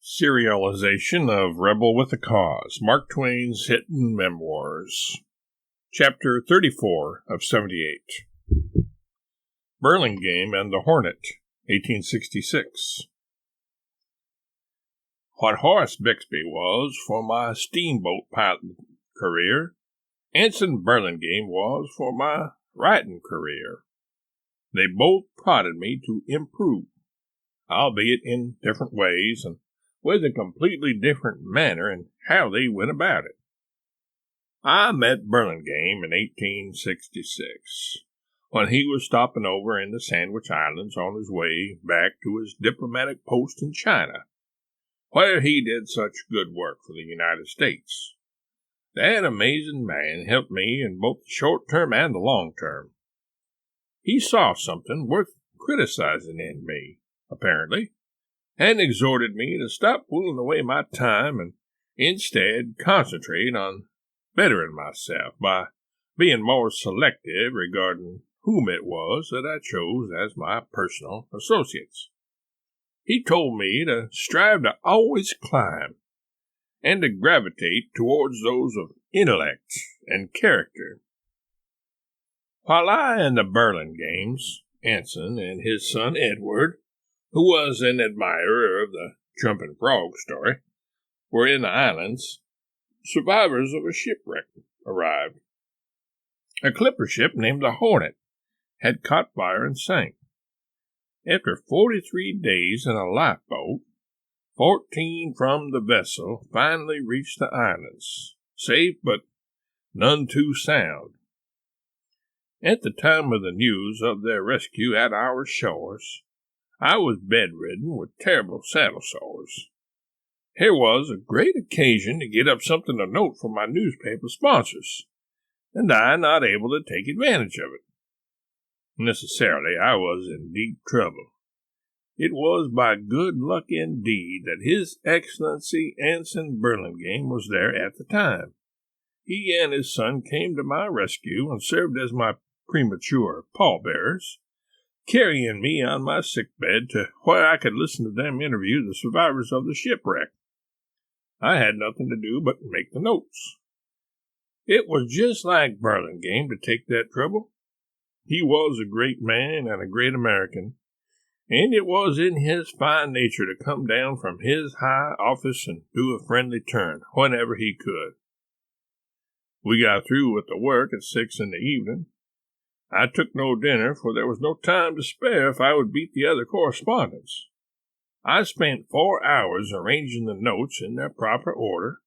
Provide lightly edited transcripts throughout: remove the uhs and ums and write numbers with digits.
Serialization of Rebel with a Cause, Mark Twain's Hidden Memoirs. Chapter 34 of 78. Burlingame and the Hornet, 1866. What Horace Bixby was for my steamboat pilot career, Ensign Burlingame was for my writing career. They both prodded me to improve, albeit in different ways and with a completely different manner in how they went about it. I met Burlingame in 1866, when he was stopping over in the Sandwich Islands on his way back to his diplomatic post in China, where he did such good work for the United States. That amazing man helped me in both the short term and the long term. He saw something worth criticizing in me, apparently, and exhorted me to stop fooling away my time and instead concentrate on bettering myself by being more selective regarding whom it was that I chose as my personal associates. He told me to strive to always climb and to gravitate towards those of intellect and character. While I and the Burlingames, Anson and his son Edward, who was an admirer of the Jumping Frog story, were in the islands, survivors of a shipwreck arrived. A clipper ship named the Hornet had caught fire and sank. After 43 days in a lifeboat, 14 from the vessel finally reached the islands, safe but none too sound. At the time of the news of their rescue at our shores, I was bedridden with terrible saddle sores. Here was a great occasion to get up something to note for my newspaper sponsors, and I not able to take advantage of it. Necessarily, I was in deep trouble. It was by good luck indeed that His Excellency Anson Burlingame was there at the time. He and his son came to my rescue and served as my premature pallbearers, carrying me on my sickbed to where I could listen to them interview the survivors of the shipwreck. I had nothing to do but make the notes. It was just like Burlingame to take that trouble. He was a great man and a great American, and it was in his fine nature to come down from his high office and do a friendly turn whenever he could. We got through with the work at 6 in the evening. I took no dinner, for there was no time to spare if I would beat the other correspondents. I spent 4 hours arranging the notes in their proper order,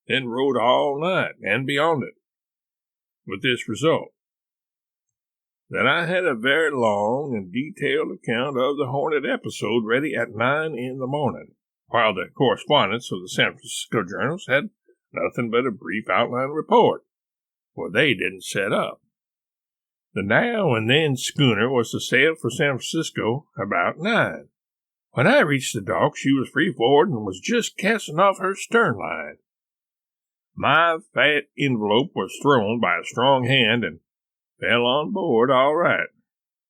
then wrote all night and beyond it, with this result, that I had a very long and detailed account of the Hornet episode ready at 9 in the morning, while the correspondents of the San Francisco journals had nothing but a brief outline report, for they didn't set up. The now and then schooner was to sail for San Francisco about 9. When I reached the dock, she was free forward and was just casting off her stern line. My fat envelope was thrown by a strong hand and fell on board all right,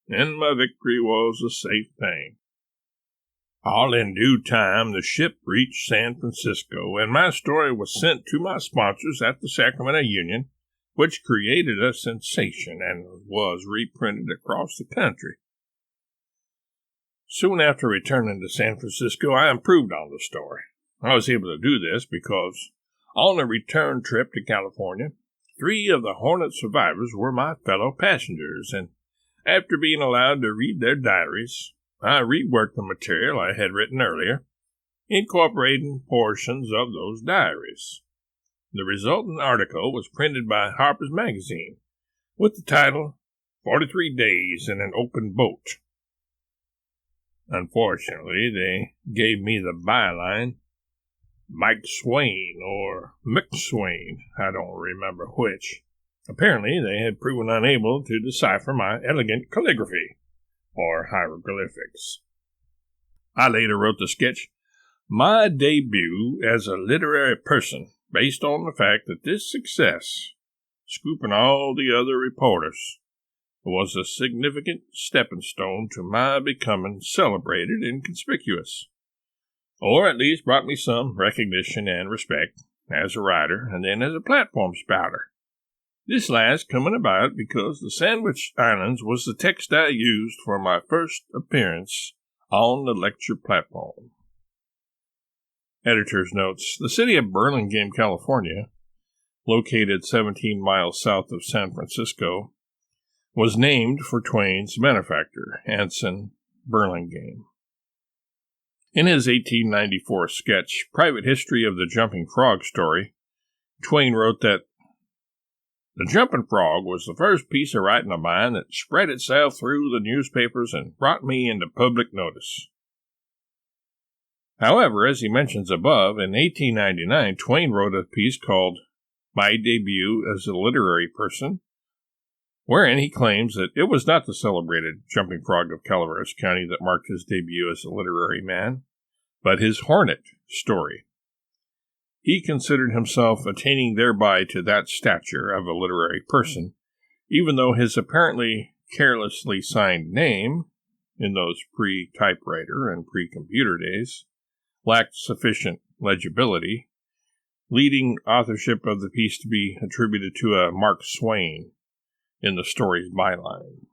and my victory was a safe thing. All in due time, the ship reached San Francisco, and my story was sent to my sponsors at the Sacramento Union, which created a sensation and was reprinted across the country. Soon after returning to San Francisco, I improved on the story. I was able to do this because, on a return trip to California, 3 of the Hornet survivors were my fellow passengers, and after being allowed to read their diaries, I reworked the material I had written earlier, incorporating portions of those diaries. The resultant article was printed by Harper's Magazine, with the title, 43 Days in an Open Boat. Unfortunately, they gave me the byline, Mike Swain or McSwain, I don't remember which. Apparently, they had proven unable to decipher my elegant calligraphy, or hieroglyphics. I later wrote the sketch, My Debut as a Literary Person, based on the fact that this success, scooping all the other reporters, was a significant stepping stone to my becoming celebrated and conspicuous. or at least brought me some recognition and respect as a writer and then as a platform spouter. This last coming about because the Sandwich Islands was the text I used for my first appearance on the lecture platform. Editor's notes. The city of Burlingame, California, located 17 miles south of San Francisco, was named for Twain's benefactor, Anson Burlingame. In his 1894 sketch, Private History of the Jumping Frog Story, Twain wrote that the jumping frog was the first piece of writing of mine that spread itself through the newspapers and brought me into public notice. However, as he mentions above, in 1899, Twain wrote a piece called My Debut as a Literary Person, wherein he claims that it was not the celebrated Jumping Frog of Calaveras County that marked his debut as a literary man, but his Hornet story. He considered himself attaining thereby to that stature of a literary person, even though his apparently carelessly signed name, in those pre-typewriter and pre-computer days, lacked sufficient legibility, leading authorship of the piece to be attributed to a Mark Swain in the story's byline.